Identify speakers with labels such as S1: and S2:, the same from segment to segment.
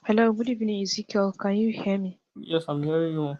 S1: Hello, good evening, Ezekiel. Can you hear me?
S2: Yes, I'm hearing you.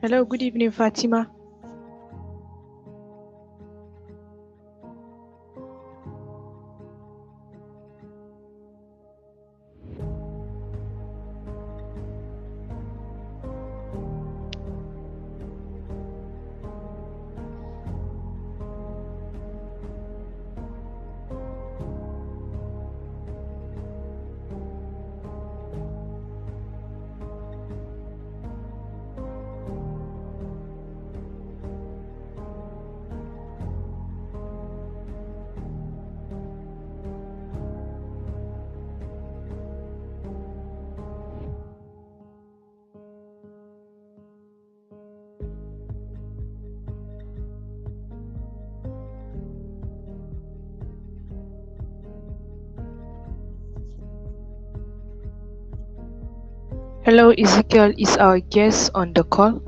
S1: Hello, good evening, Fatima. Hello, Ezekiel. Is our guest on the call?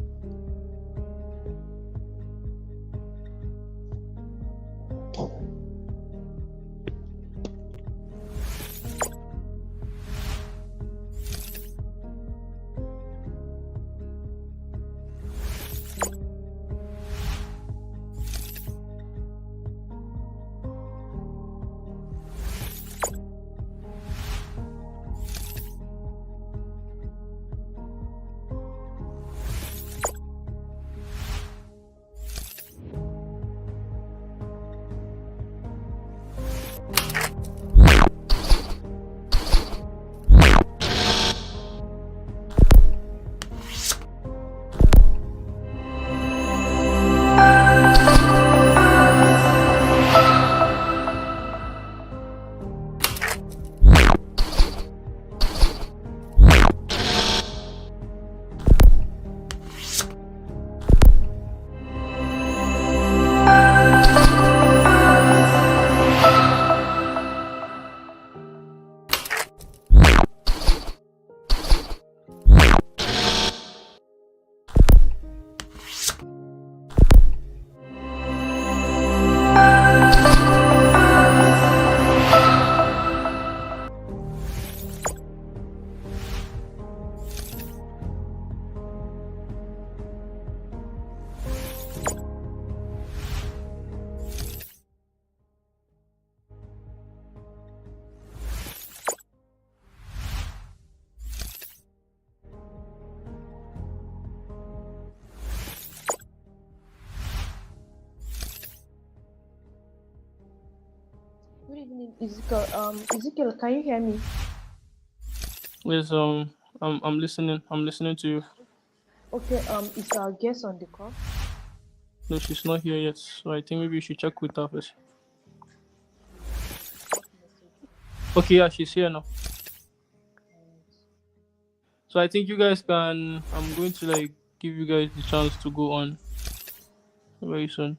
S1: Good evening, Ezekiel. Ezekiel, can you hear me?
S2: Yes, I'm listening. I'm listening to you.
S1: Okay. Is our guest on the call?
S2: No, she's not here yet, so I think maybe you should check with her first. Okay, yeah, she's here now. So I think you guys can. I'm going to give you guys the chance to go on very soon.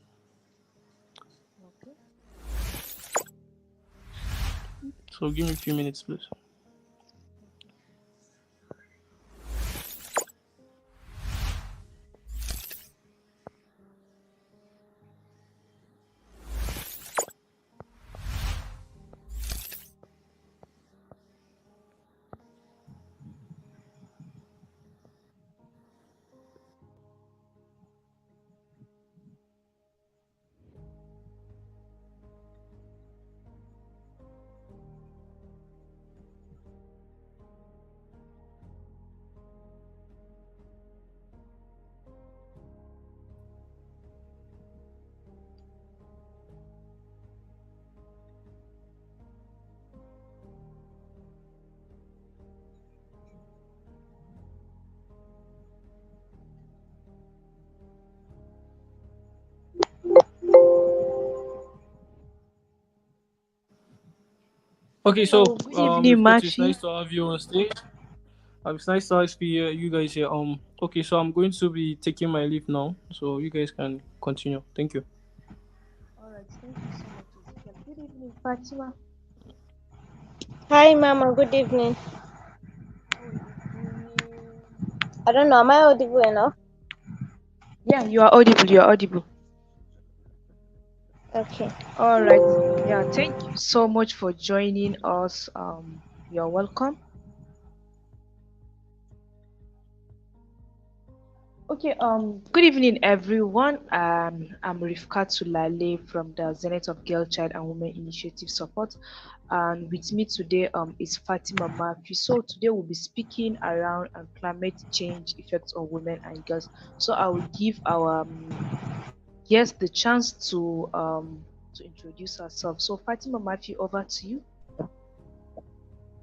S1: Okay.
S2: So give me a few minutes, please. Okay, so
S1: Hello, good evening,
S2: it's
S1: Mafi.
S2: nice to have you on stage. It's nice to have you guys here. Okay, so I'm going to be taking my leave now, so you guys can continue. Thank you.
S1: All right, thank you so much, Ezekiel. Good evening, Fatima.
S3: Hi, Mama. Good evening.
S1: How are you doing?
S3: I don't know. Am I audible enough?
S1: Yeah, you are audible. You are audible.
S3: Okay.
S1: All right. Yeah, thank you so much for joining us. You're welcome. Okay. Good evening, everyone. I'm Rifka Tulale from the Zenith of Girl, Child, and Women Initiative Support, and with me today is Fatima Mafi. So today we'll be speaking around climate change effects on women and girls. So I will give our guest the chance to introduce herself. So Fatima Mafi, over to you.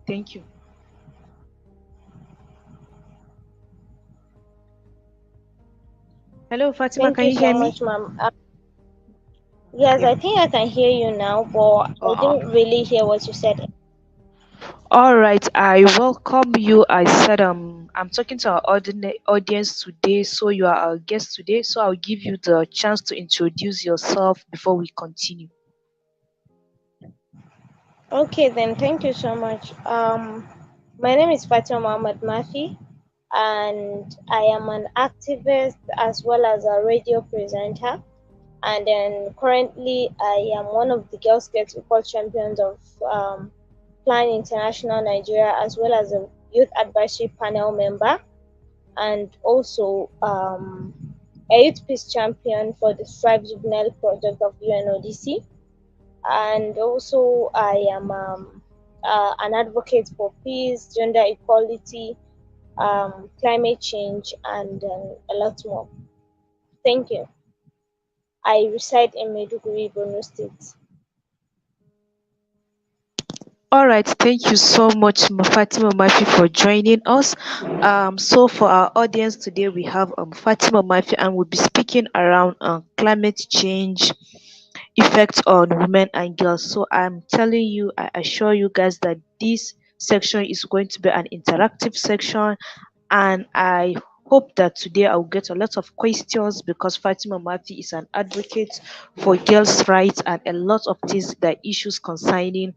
S1: Thank you. Hello, Fatima.
S3: Thank
S1: Can
S3: you
S1: you hear
S3: so
S1: me?
S3: much, Mom. Yes,
S1: Yeah.
S3: I think I can hear you now, but I
S1: Uh,
S3: didn't really hear what you said.
S1: all right. I welcome you. I said I'm talking to our audience today, so you are our guest today. So I'll give you the chance to introduce yourself before we continue.
S3: Okay, then. Thank you so much. My name is Fatima Mohammed Mafi, and I am an activist as well as a radio presenter. And then currently, I am one of the Girl Scouts Equal Champions of Plan International Nigeria, as well as a Youth Advisory Panel member, and also a Youth Peace Champion for the Strive Juvenile Project of UNODC. And also, I am an advocate for peace, gender equality, climate change, and a lot more. Thank you. I reside in Maiduguri, Borno State.
S1: All right, thank you so much, Fatima Mafi, for joining us. So for our audience today, we have Fatima Mafi, and we'll be speaking around climate change effects on women and girls. So I'm telling you, I assure you guys that this section is going to be an interactive section, and I hope that today I'll get a lot of questions because Fatima Mafi is an advocate for girls' rights and a lot of things that issues concerning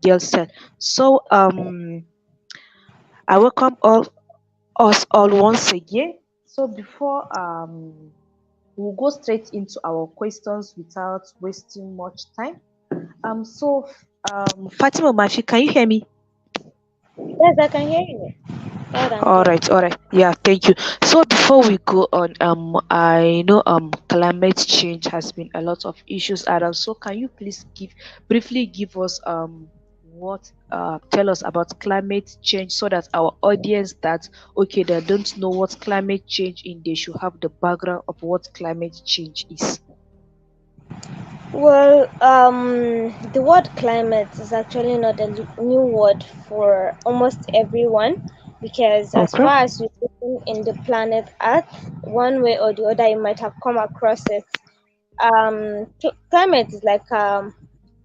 S1: girls. So I welcome all us all once again. So before we'll go straight into our questions without wasting much time. Fatima Mafi, can you hear me?
S3: Yes, I can hear you loud and
S1: All
S3: clear.
S1: right, all right. Yeah, thank you. So before we go on, I know climate change has been a lot of issues around. So can you please briefly give us what tell us about climate change so that our audience that okay they don't know what climate change in they should have the background of what climate change is.
S3: Well, the word climate is actually not a new word for almost everyone, because as
S1: Okay.
S3: far as you listen in the planet Earth, one way or the other, you might have come across it. Climate is like a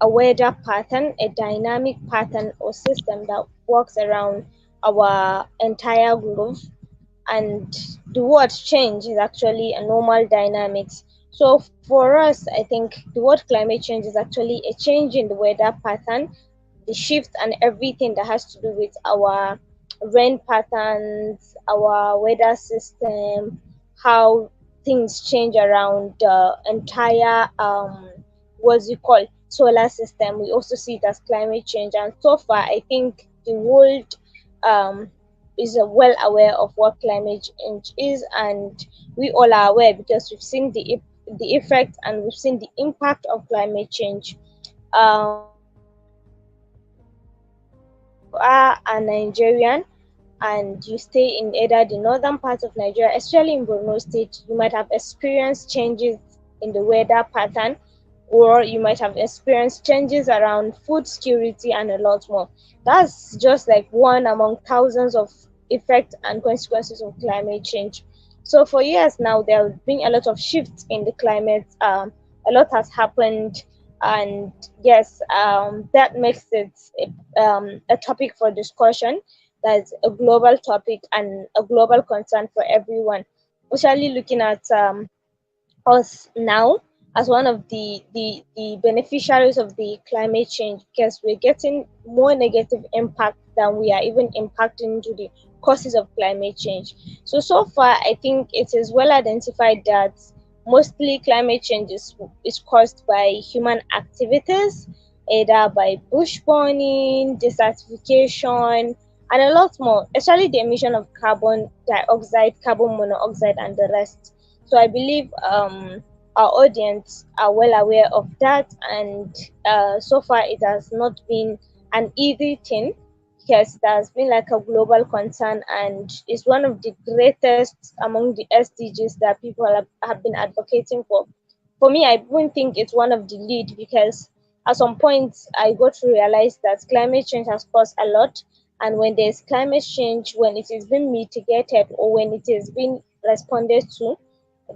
S3: weather pattern, a dynamic pattern or system that works around our entire globe, and the word change is actually a normal dynamics. So for us, I think the word climate change is actually a change in the weather pattern, the shift and everything that has to do with our rain patterns, our weather system, how things change around the entire what's it called solar system. We also see it as climate change, and so far I think the world um is well aware of what climate change is, and we all are aware because we've seen the effect and we've seen the impact of climate change. If you are a Nigerian and you stay in either the northern part of Nigeria, especially in Borno State, you might have experienced changes in the weather pattern, or you might have experienced changes around food security and a lot more. That's just like one among thousands of effects and consequences of climate change. So for years now, there have been a lot of shifts in the climate. A lot has happened. And yes, that makes it a topic for discussion. That's a global topic and a global concern for everyone, especially looking at us now as one of the beneficiaries of the climate change, because we're getting more negative impact than we are even impacting into the causes of climate change. So far, I think it is well identified that mostly climate change is caused by human activities, either by bush burning, desertification, and a lot more, especially the emission of carbon dioxide, carbon monoxide, and the rest. So I believe our audience are well aware of that, and so far it has not been an easy thing, because it has been like a global concern, and is one of the greatest among the SDGs that people have been advocating for. For me, I wouldn't think it's one of the lead, because at some point I got to realize that climate change has caused a lot, and when there's climate change, when it is being mitigated or when it is being responded to,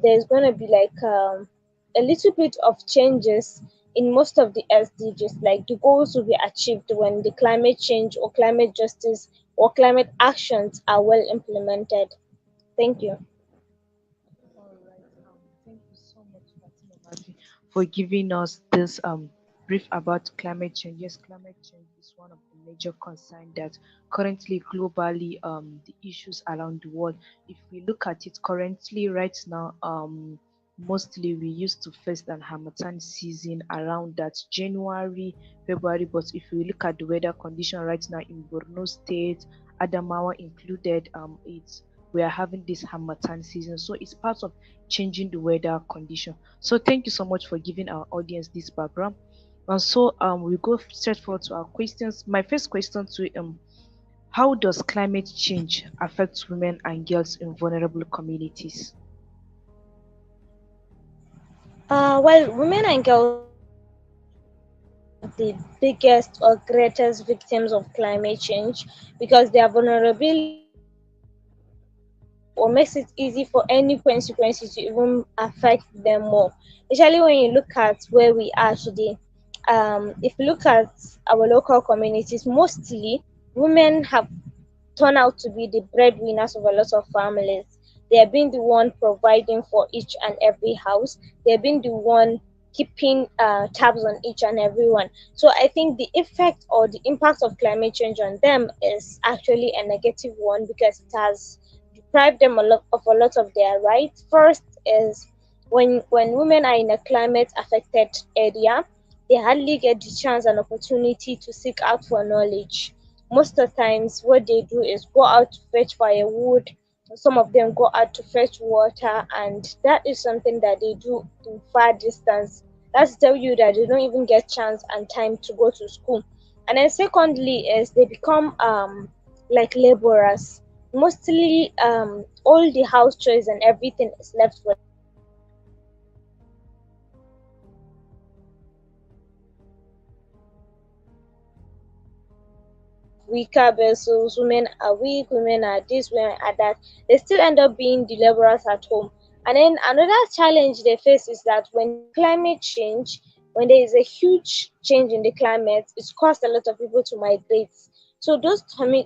S3: there's going to be like a little bit of changes in most of the SDGs. Like the goals will be achieved when the climate change or climate justice or climate actions are well implemented. Thank you.
S1: All right. Thank you so much, Fatima Mafi, for giving us this brief about climate change. Yes, climate change is one of the major concerns that currently globally the issues around the world. If we look at it currently right now, mostly we used to face an Hamatan season around that January, February. But if we look at the weather condition right now in Borno State, Adamawa included, it's we are having this Hamatan season. So it's part of changing the weather condition. So thank you so much for giving our audience this background. And so we go straight forward to our questions. My first question to how does climate change affect women and girls in vulnerable communities?
S3: Well, women and girls are one of the biggest or greatest victims of climate change, because their vulnerability or makes it easy for any consequences to even affect them more. Especially when you look at where we are today. If you look at our local communities, mostly women have turn out to be the breadwinners of a lot of families. They have been the one providing for each and every house. They have been the one keeping tabs on each and every one. So I think the effect or the impact of climate change on them is actually a negative one, because it has deprived them a lot of their rights. First is when women are in a climate affected area, they hardly get the chance and opportunity to seek out for knowledge. Most of the times what they do is go out to fetch firewood. Some of them go out to fetch water, and that is something that they do in far distance. That's tell you that they don't even get chance and time to go to school. And then secondly is they become like laborers. Mostly all the house chores and everything is left for them. Women are the ones cooking, women are the ones weaker vessels, women are weak, women are this, women are that. They still end up being the laborers at home. And then another challenge they face is that when there's climate change, when there is a huge change in the climate, it's caused a lot of people to migrate. So those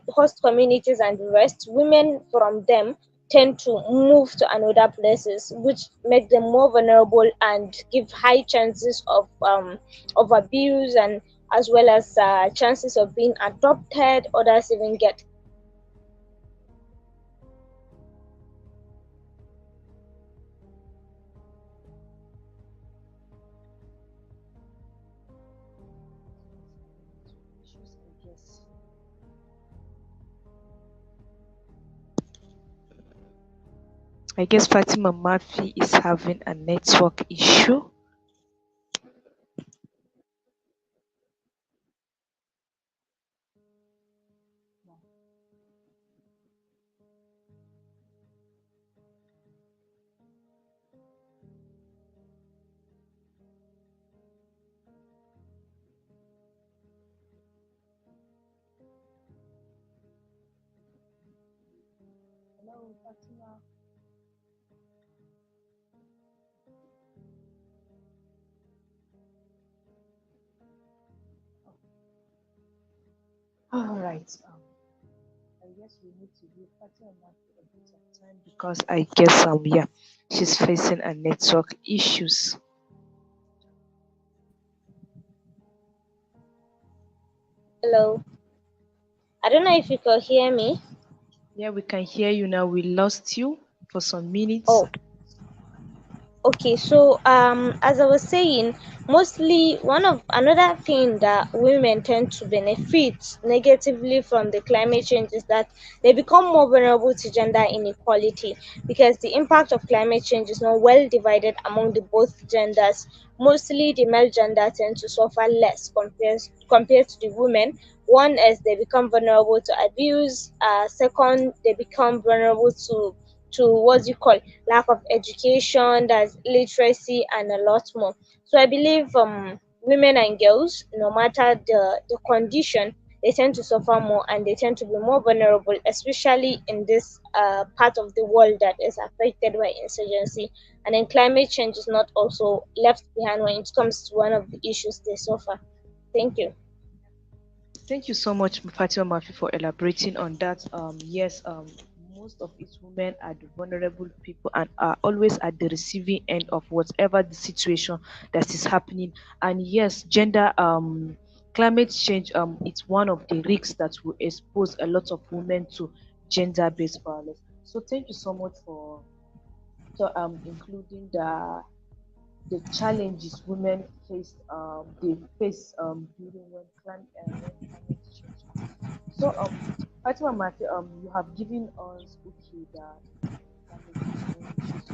S3: host communities and the rest, women from them tend to move to another places, which make them more vulnerable and give high chances of abuse, and as well as chances of being adopted. Others even get kidnapped. So I think
S1: Issues, I guess. I guess Fatima Mafi is having a network issue. Hello, Fatima. All right. I guess we need to give Fatima a bit of time because I guess yeah, she's facing a network issues.
S3: Hello. I don't know if you could hear me.
S1: Yeah, we can hear you now. We lost you for some minutes.
S3: Oh, okay, so as I was saying, mostly one of another thing that women tend to benefit negatively from the climate change is that they become more vulnerable to gender inequality because the impact of climate change is not well divided among the both genders. Mostly the male gender tend to suffer less compared to the women. One is they become vulnerable to abuse. Second, they become vulnerable to what you call lack of education, there's literacy, and a lot more. So I believe women and girls, no matter the condition, they tend to suffer more and they tend to be more vulnerable, especially in this part of the world that is affected by insurgency. And then climate change is not also left behind when it comes to one of the issues they suffer. Thank you.
S1: Thank you so much, Fatima Mafi, for elaborating on that. Yes, most of its women are the vulnerable people and are always at the receiving end of whatever the situation that is happening. And yes, gender climate change it's one of the risks that will expose a lot of women to gender-based violence. So thank you so much for including the challenges women they face during when climate change comes. So Fatima Mate, you have given us okay that climate change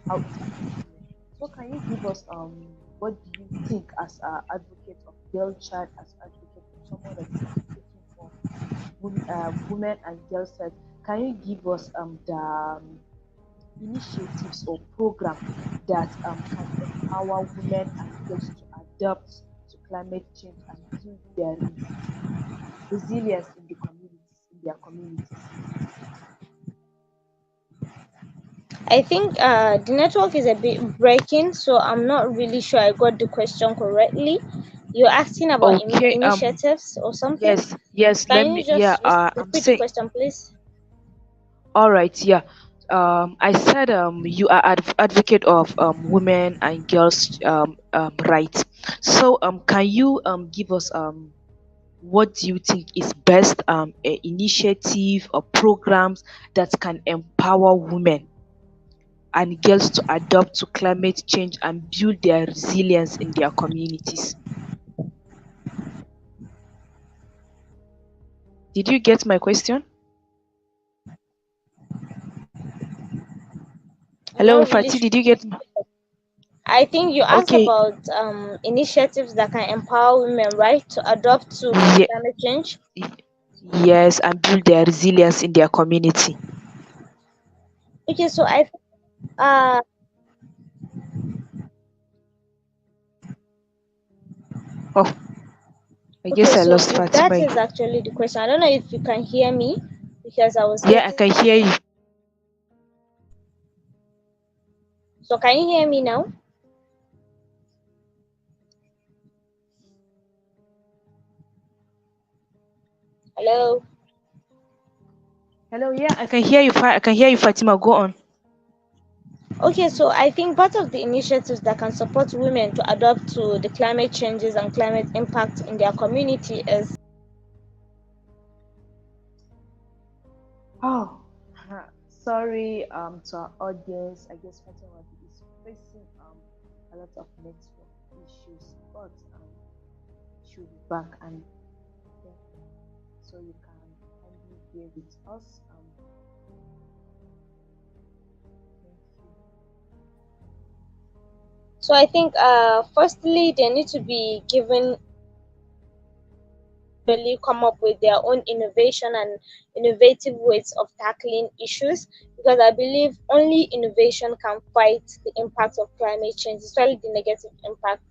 S1: how it affects women. So can you give us what do you think as an advocate of girl child, as advocate of someone that is advocating for women and girls rights? Can you give us the initiatives or program that can empower women and girls to adapt to climate change and build their resilience in their communities.
S3: I think the network is a bit breaking, so I'm not really sure I got the question correctly. You're asking about
S1: Okay,
S3: initiatives or something?
S1: yes, let
S3: Can you
S1: me, yeah,
S3: just
S1: I'm
S3: repeat the
S1: saying,
S3: question, please?
S1: all right, yeah. I said you are advocate of women and girls rights. So can you give us what do you think is best initiative or programs that can empower women and girls to adapt to climate change and build their resilience in their communities? Did you get my question?
S3: I'm
S1: Hello,
S3: not really
S1: Fati,
S3: sure.
S1: did you get my...
S3: I think you asked
S1: Okay,
S3: about initiatives that can empower women, right, to adapt to
S1: yeah,
S3: climate change.
S1: yes, and build their resilience in their community.
S3: Okay, so uh
S1: Oh, I
S3: okay,
S1: guess I
S3: so
S1: lost
S3: if that
S1: Fatima.
S3: is actually the question, I don't know if you can hear me because I was
S1: Yeah, I
S3: getting.
S1: can hear you.
S3: So can you hear me now? Hello.
S1: Hello, yeah, I can hear you. I can hear you, Fatima. Go on.
S3: Okay, so I think part of the initiatives that can support women to adapt to the climate changes and climate impact in their community is
S1: Oh, sorry, to our audience. I guess Fatima is facing a lot of network issues, but she'll be back and thank you. So you can kindly bear with us. Thank you.
S3: so I think firstly they need to be given really come up with their own innovation and innovative ways of tackling issues because I believe only innovation can fight the impact of climate change, especially the negative impact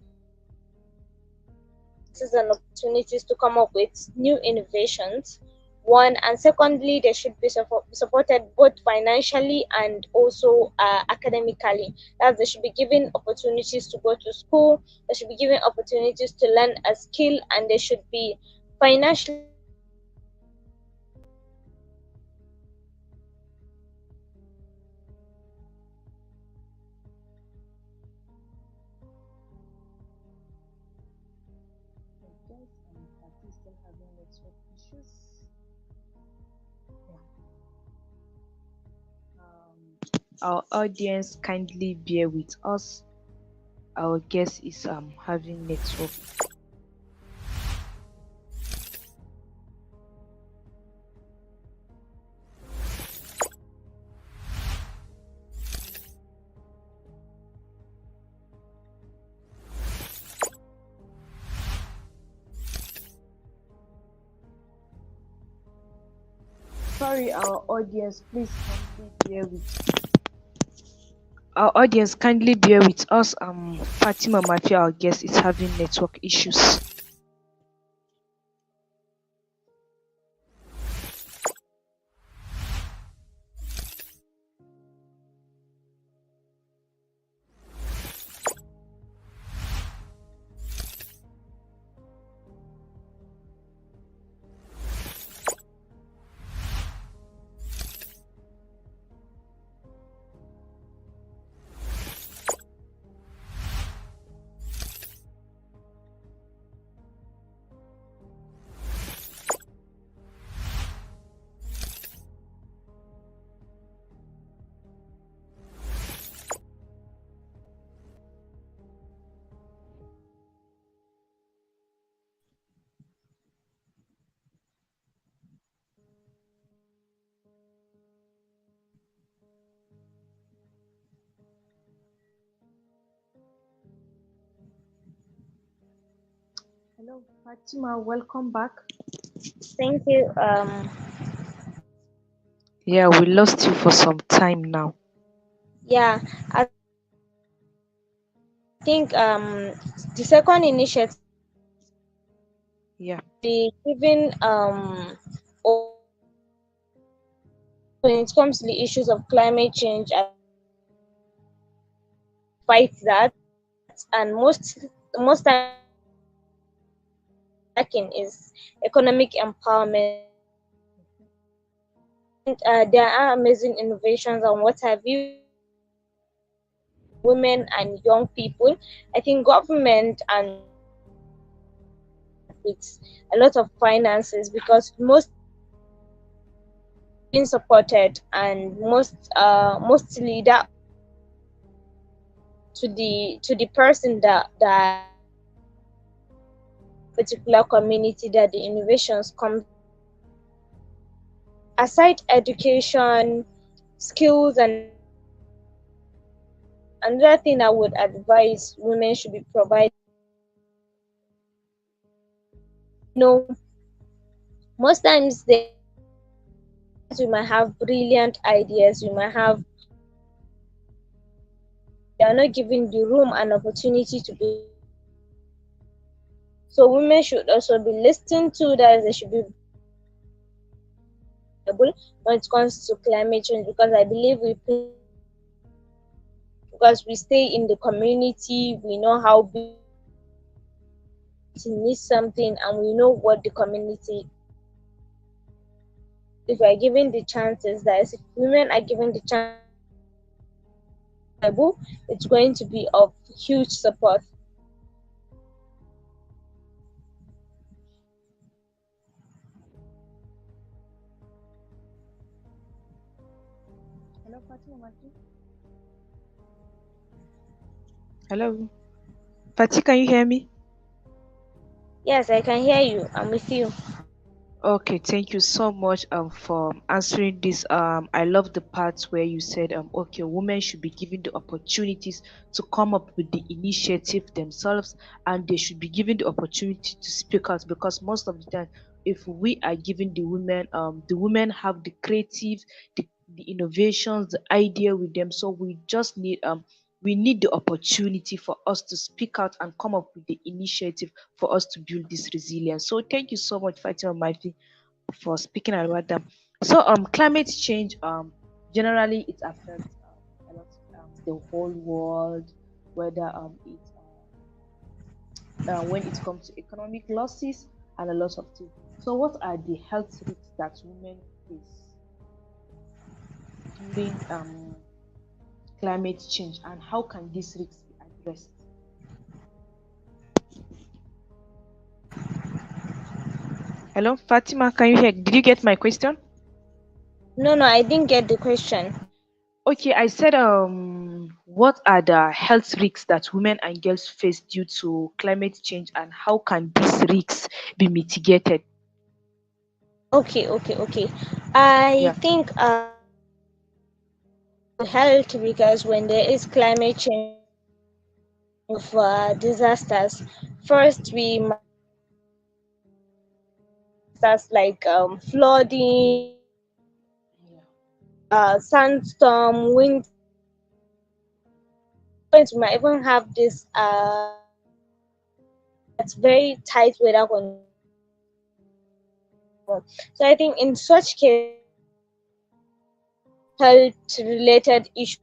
S3: and opportunities to come up with new innovations. One, and secondly, they should be supported both financially and also academically. That they should be given opportunities to go to school, they should be given opportunities to learn a skill, and they should be financially
S1: I guess Fati is still having network issues. Yeah. Our audience kindly bear with us. Our guest is having network. Sorry, our audience kindly bear with us. Fatima Mafia, our guest, is having network issues. Hello, Fatima. Welcome back.
S3: thank you.
S1: Yeah, we lost you for some time now.
S3: Yeah, I think the second initiative
S1: Yeah.
S3: be given when it comes to the issues of climate change and fight that, and most times lacking is economic empowerment. There are amazing innovations and what have you, women and young people. I think government and with a lot of finances, because most being supported, and mostly that to the person that particular community that the innovations come. Aside education, skills, and another thing I would advise women should be provided, most times we might have brilliant ideas, we might have, they are not given the room and opportunity to be. So women should also be listened to, that they should be able when it comes to climate change, because I believe because we stay in the community, we know how big needs something, and we know what the community, if we are given the chances, that is, if women are given the chance, it's going to be of huge support.
S1: Hello, Fatima Mati. Hello. Fati, can you hear me?
S3: Yes, I can hear you. I'm with you.
S1: Okay, thank you so much for answering this. I love the parts where you said okay, women should be given the opportunities to come up with the initiative themselves, and they should be given the opportunity to speak out, because most of the time, if we are giving the women have the creative, the innovations, the idea with them. So we need the opportunity for us to speak out and come up with the initiative for us to build this resilience. So thank you so much, Fatima Maifi, for speaking about that. So climate change generally it affects a lot the whole world, whether it's when it comes to economic losses, and a lot of things. So, what are the health risks that women face during climate change, and how can these risks be addressed? Hello, Fatima, can you hear? Did you get my question?
S3: No, I didn't get the question.
S1: Okay, I said, what are the health risks that women and girls face due to climate change, and how can these risks be mitigated?
S3: Okay. I
S1: Yeah.
S3: think health, because when there is climate change, of disasters. First, we might disasters like flooding,
S1: Yeah.
S3: sandstorm, wind. We might even have this that's very tight weather conditions. So I think in such case, health related issue,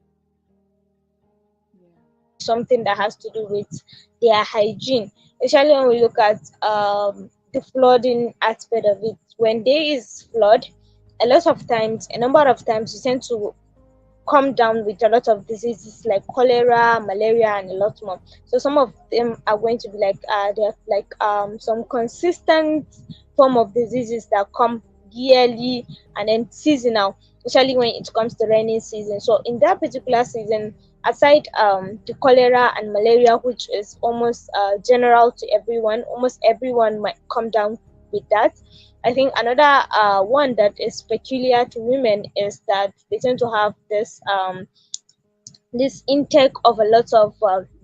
S3: something that has to do with their hygiene, especially when we look at the flooding aspect of it. When there is flood, a number of times you tend to come down with a lot of diseases like cholera, malaria, and a lot more. So some of them are going to be like they're like some consistent form of diseases that come yearly and then seasonal, especially when it comes to rainy season. So in that particular season, aside the cholera and malaria, which is almost general to everyone, almost everyone might come down with that. I think another one that is peculiar to women is that they tend to have this intake of a lot of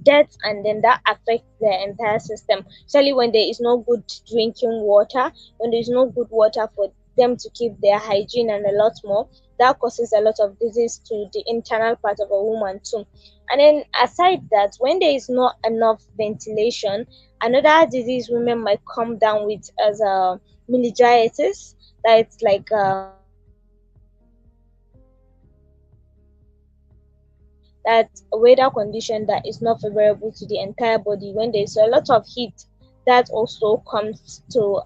S3: dirt, and then that affects their entire system, especially when there is no good drinking water, when there is no good water for them to keep their hygiene and a lot more. That causes a lot of disease to the internal part of a woman too. And then aside that, when there is not enough ventilation, another disease women might come down with as a meningitis. That's like that weather condition that is not favorable to the entire body. When there's a lot of heat, that also comes to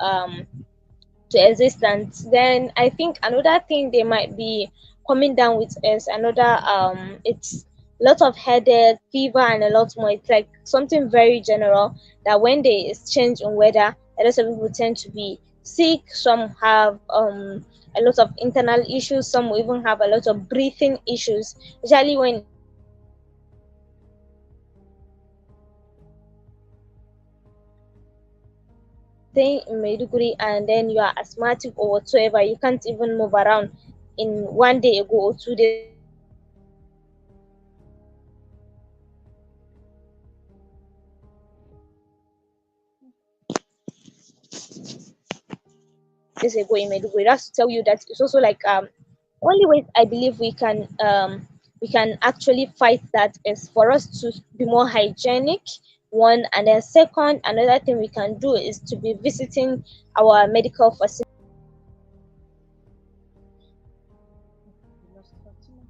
S3: existence. Then I think another thing they might be coming down with is another it's a lot of headache, fever, and a lot more. It's like something very general that when there is change in weather, a lot of people tend to be sick. Some have a lot of internal issues. Some will even have a lot of breathing issues, especially when staying in Maiduguri and then you are asthmatic or whatsoever, you can't even move around in one day ago or 2 days ago in Maiduguri. That's to tell you that it's also like only way I believe we can actually fight that is for us to be more hygienic. One, and then second, another thing we can do is to be visiting our medical facilities.
S1: We lost Fatima.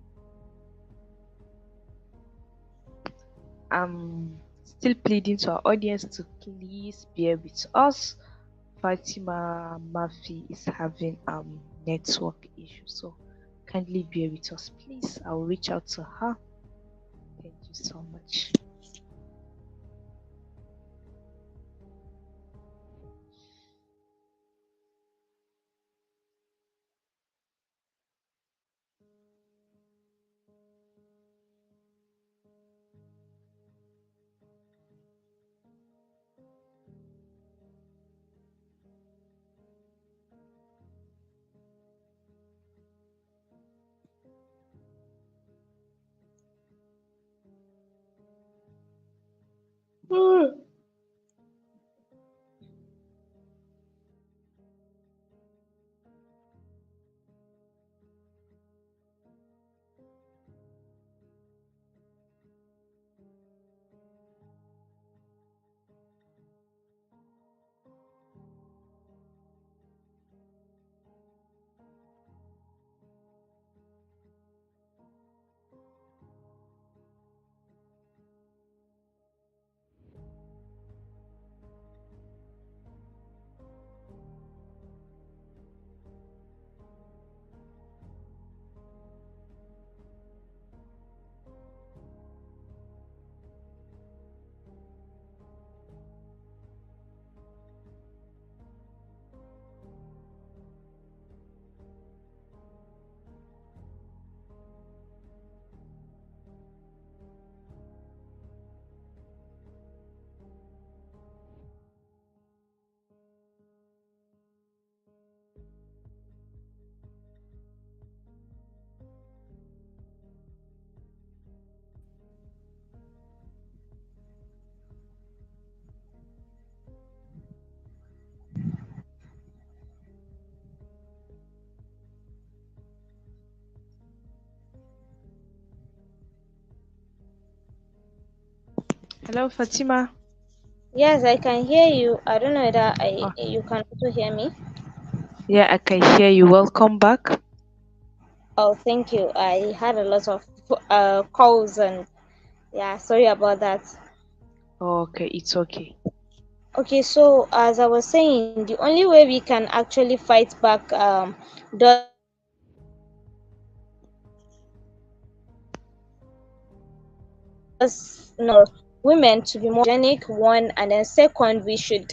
S1: I'm still pleading to our audience to please bear with us. Fatima Murphy is having network issues, so kindly bear with us, please. I'll reach out to her. Thank you so much. Hello, Fatima.
S3: Yes, I can hear you. I don't know whether
S1: Oh,
S3: you can also hear me.
S1: yeah, I can hear you. Welcome back.
S3: Oh, thank you. I had a lot of calls and yeah, sorry about that.
S1: Oh, okay, it's okay.
S3: Okay, so as I was saying, the only way we can actually fight back does no women to be more hygienic, one, and then second, we should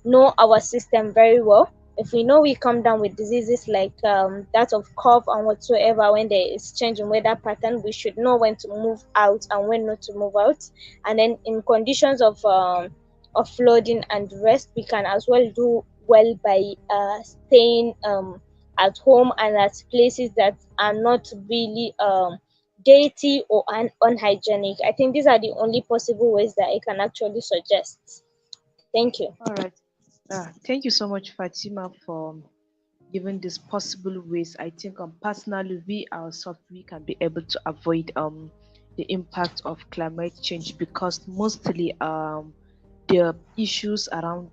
S3: know our system very well. If we know we come down with diseases like that of cough and whatsoever, when there is change in weather pattern, we should know when to move out and when not to move out. And then in conditions of flooding and rest, we can as well do well by staying at home and at places that are not really dirty or unhygienic. I think these are the only possible ways that I can actually suggest. Thank you.
S1: All right. Thank you so much, Fatima, for giving these possible ways. I think personally we ourselves we can be able to avoid the impact of climate change because mostly the issues around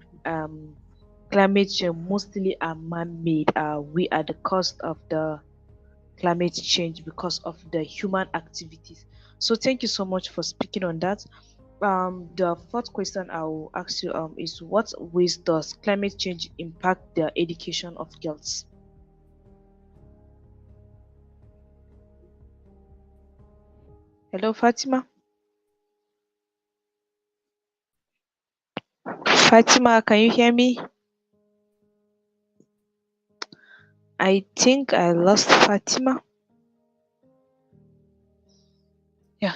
S1: climate change mostly are man-made. We are the cause of the climate change because of the human activities. So thank you so much for speaking on that. The fourth question I will ask you is what ways does climate change impact the education of girls? Hello, Fatima. Fatima, can you hear me? I think I lost Fatima. Yeah.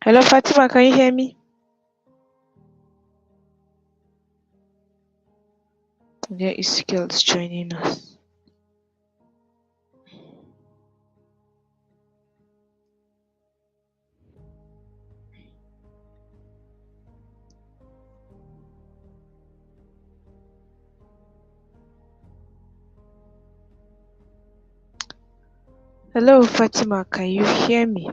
S1: Hello, Fatima, can you hear me? There is girls joining us. Hello, Fatima, can you hear me?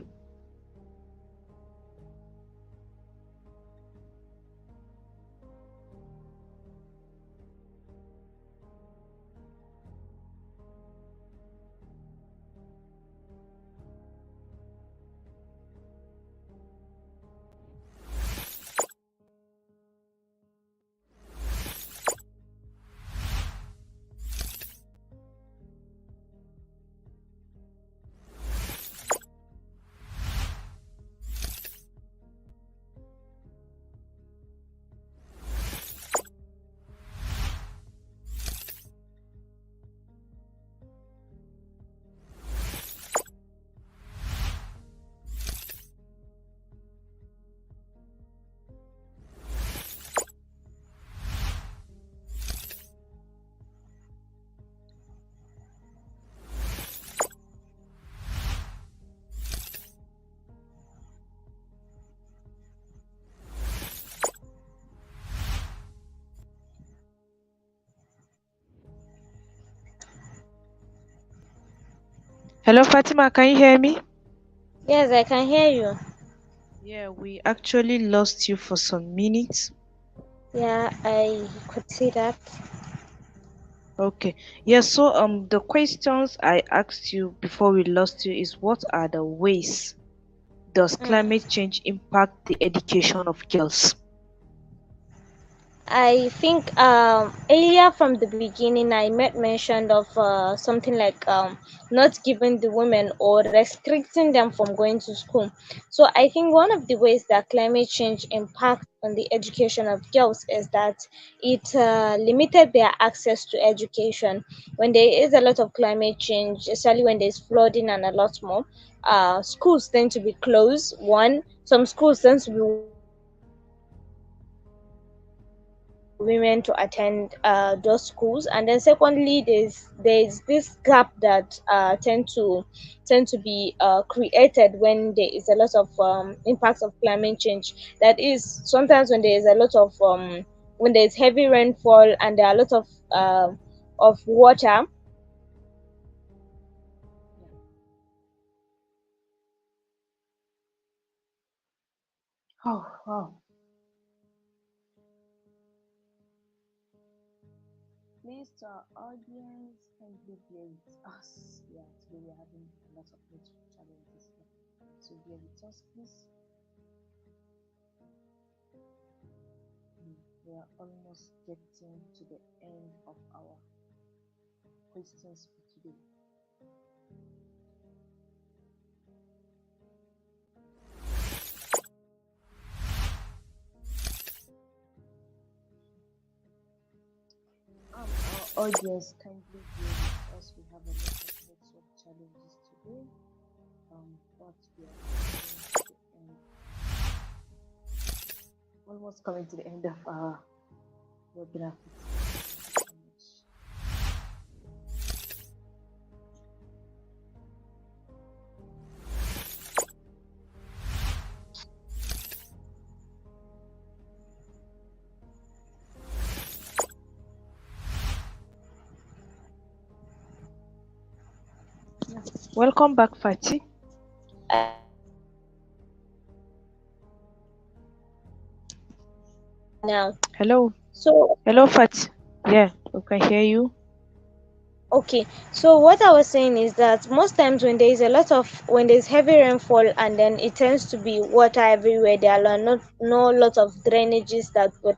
S1: Hello, Fatima, can you hear me?
S3: Yes, I can hear you.
S1: Yeah, we actually lost you for some minutes.
S3: Yeah, I could see that.
S1: Okay. Yeah, so the questions I asked you before we lost you is what are the ways does climate
S3: Mm.
S1: change impact the education of girls?
S3: I think earlier from the beginning I made mention of something like not giving the women or restricting them from going to school. So I think one of the ways that climate change impacts on the education of girls is that it limited their access to education. When there is a lot of climate change, especially when there's flooding and a lot more, schools tend to be closed. One, some schools tend to be women to attend those schools. And then secondly, there's this gap that tend to be created when there is a lot of impacts of climate change. That is, sometimes when there is a lot of when there is heavy rainfall and there are a lot of water.
S1: Oh, wow.
S4: Please, to our audience, kindly bear with us. Yeah, today we are having a lot of network challenges here. So bear with us, please. We are almost getting to the end of our questions for today. Our audience, kindly bear with us. We have a lot of network challenges today. But we are almost coming to the end of our webinar. Thank you so much.
S1: Welcome back, Fati.
S3: Now,
S1: Hello.
S3: so
S1: Hello, Fati. Yeah, we can hear you.
S3: okay, so what I was saying is that most times when there's heavy rainfall and then it tends to be water everywhere, there are not no lot of drainages that would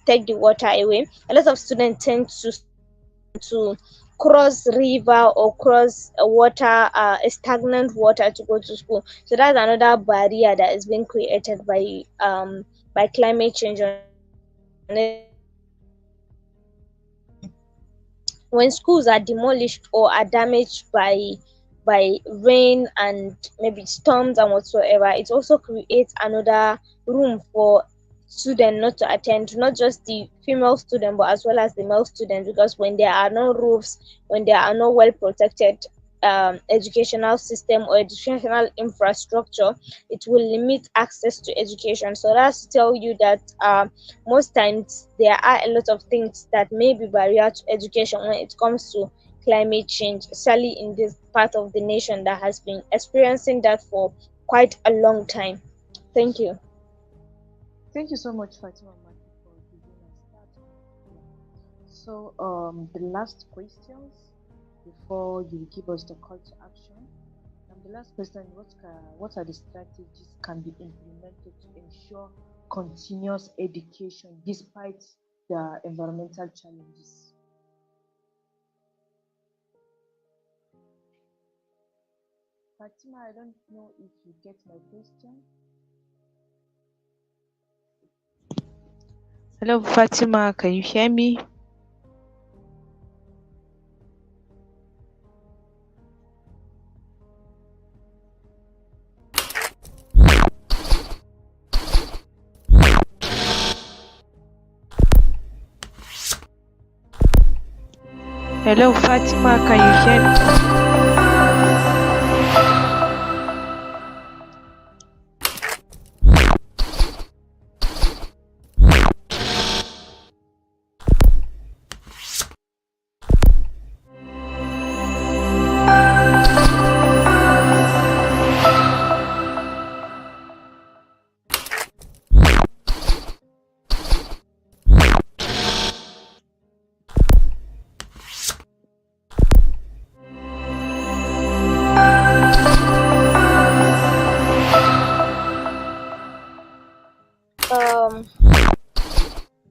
S3: take the water away. A lot of students tend to cross river or cross a stagnant water to go to school. So that's another barrier that is being created by climate change on it. When schools are demolished or are damaged by rain and maybe storms and whatsoever, it also creates another room for student not to attend, not just the female student but as well as the male student, because when there are no roofs, when there are no well protected educational system or educational infrastructure, it will limit access to education. So that's to tell you that most times there are a lot of things that may be barrier to education when it comes to climate change, especially in this part of the nation that has been experiencing that for quite a long time. Thank you.
S4: Thank you so much, Fatima Maki, for giving us that. So, the last questions before you give us the call to action. The last question: what are the strategies can be implemented to ensure continuous education despite the environmental challenges? Fatima, I don't know if you get my question.
S1: Hello, Fatima. Can you hear me? Hello, Fatima. Can you hear me?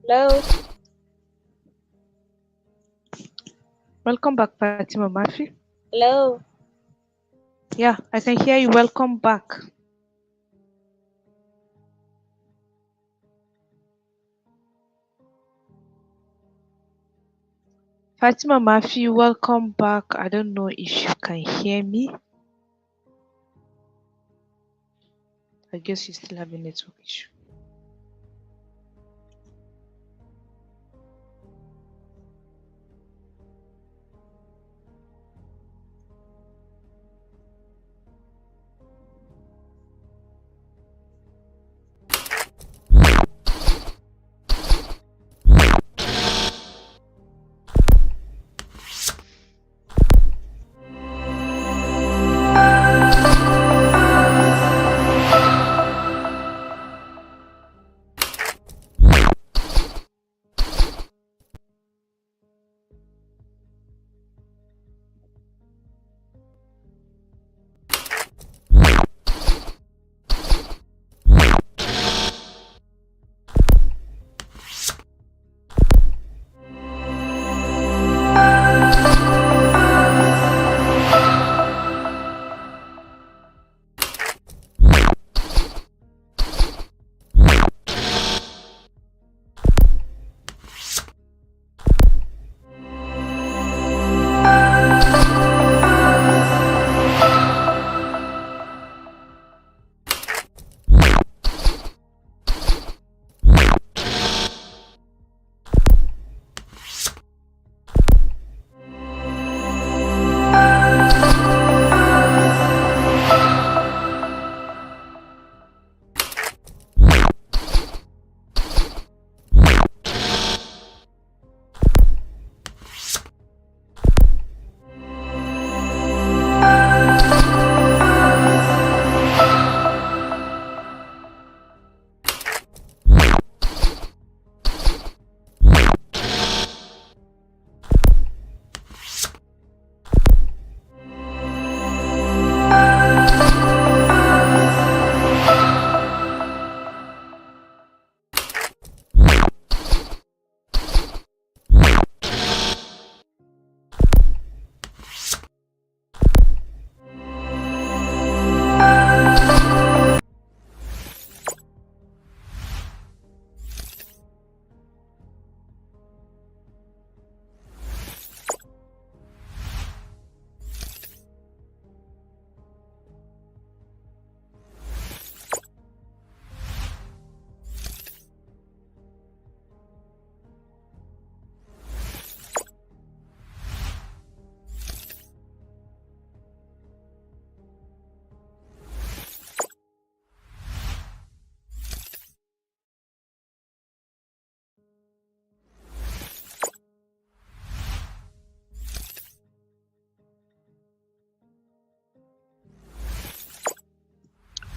S3: Hello.
S1: Welcome back, Fatima Mafi.
S3: Hello.
S1: Yeah, I can hear you. Welcome back. Fatima Mafi, welcome back. I don't know if you can hear me. I guess you still have a network issue.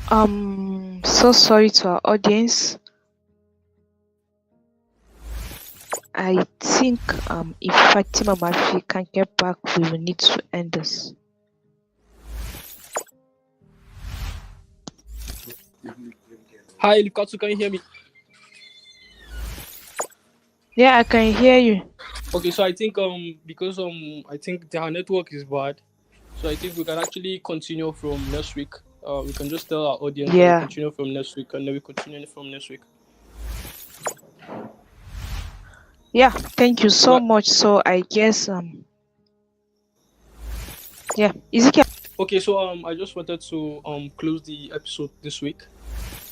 S1: So sorry to our audience. I think if Fatima Mafi can get back, we will need to end this.
S2: Hi, Lukatu, can you hear me?
S1: Yeah, I can hear you.
S2: Okay, so I think because I think their network is bad, so I think we can actually continue from next week. We can just tell our audience that we
S1: Yeah.
S2: continue from next week, and then we continue from next week.
S1: Yeah, thank you so
S2: But
S1: much. So I guess yeah, Ezekiel.
S2: okay, so I just wanted to close the episode this week,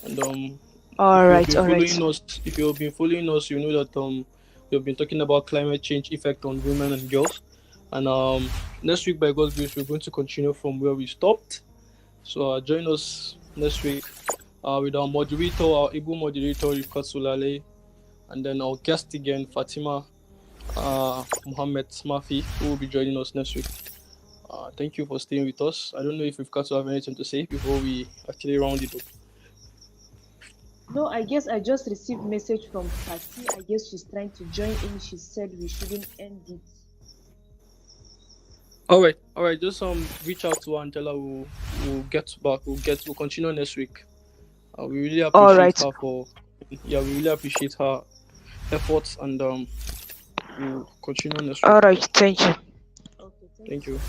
S2: and
S1: All
S2: if you've
S1: right,
S2: been
S1: all right.
S2: following us, you know that we've been talking about climate change effect on women and girls, and next week by God's grace we're going to continue from where we stopped. So join us next week with our moderator, our able moderator Rifkat Sulale, and then our guest again Fatima Mohammed Smafi, who will be joining us next week. Thank you for staying with us. I don't know if Rifkat will have anything to say before we actually round it up.
S4: No, I guess I just received message from Patty. I guess she's trying to join in. She said we shouldn't end it.
S2: All right. Just reach out to her and tell her we'll get back. We'll continue next week. We really
S1: All
S2: appreciate
S1: right.
S2: her we really appreciate her efforts, and we'll continue next week.
S1: All right, thank you.
S4: Okay,
S2: Thank you.